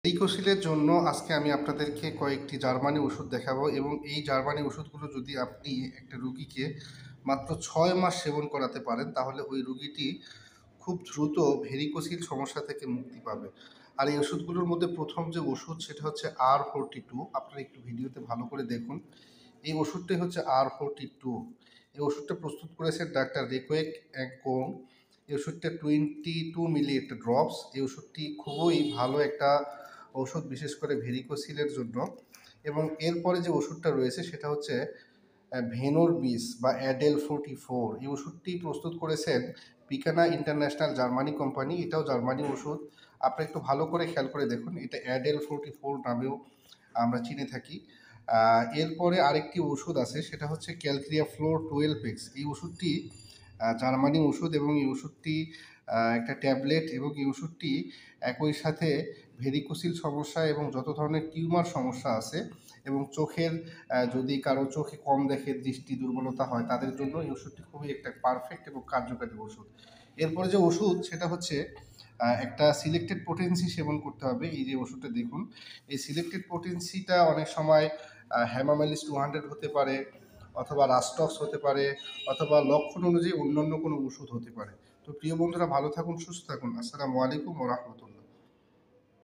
ভেরিকোসিলের জন্য আজকে আমি আপনাদেরকে কয়েকটি জার্মানি ওষুধ দেখাবো এবং এই জার্মানি ওষুধগুলো যদি আপনি একটা রুগীকে মাত্র 6 মাস সেবন করাতে পারেন তাহলে ওই রুগীটি খুব দ্রুত ভেরিকোসিল সমস্যা থেকে মুক্তি পাবে। আর এই ওষুধগুলোর মধ্যে প্রথম যে ওষুধ সেটা হচ্ছে R42। আপনারা একটু ভিডিওতে ভালো করে দেখুন। এই ওষুধটাই হচ্ছে R42। এই ওষুধটা প্রস্তুত করেছেন ডাক্তার রেকোয়েক অ্যান্ড কোং। এই ওষুধটা 22 মিলি একটা ড্রপস। এই ওষুধটি খুবই ভালো একটা ঔষধ, বিশেষ করে ভেরিকোসিলের জন্য। এবং এরপরে যে ওষুধটা রয়েছে সেটা হচ্ছে ভেনোর বিস বা অ্যাডেল 44। এই ওষুধটি প্রস্তুত করেছেন পিকানা ইন্টারন্যাশনাল জার্মানি কোম্পানি। এটাও জার্মানি ওষুধ। আপনি একটু ভালো করে খেয়াল করে দেখুন, এটা অ্যাডেল 44 নামেও আমরা চিনে থাকি। এরপরে আরেকটি ওষুধ আছে, সেটা হচ্ছে ক্যালক্রিয়া ফ্লোর 12 এক্স। এই ওষুধটি জার্মানি ওষুধ এবং এই ওষুধটি একটা ট্যাবলেট এবং এই ওষুধটি একই সাথে ভেরিকোসিল সমস্যা এবং যত ধরনের টিউমার সমস্যা আছে এবং চোখের যদি কারো চোখে কম দেখে, দৃষ্টি দুর্বলতা হয়, তাদের জন্য এই ওষুধটি খুবই একটা পারফেক্ট এবং কার্যকারী ওষুধ। এরপরে যে ওষুধ সেটা হচ্ছে একটা সিলেক্টেড পোটেন্সি সেবন করতে হবে। এই যে ওষুধটা দেখুন, এই সিলেক্টেড পোটেন্সিটা অনেক সময় হ্যামামেলিস 200 হতে পারে, অথবা রাস্টক্স হতে পারে, অথবা লক্ষণ অনুযায়ী অন্যান্য কোনো ওষুধ হতে পারে। তো প্রিয় বন্ধুরা, ভালো থাকুন, সুস্থ থাকুন। আসসালামু আলাইকুম ওয়া রাহমাতুল্লাহ।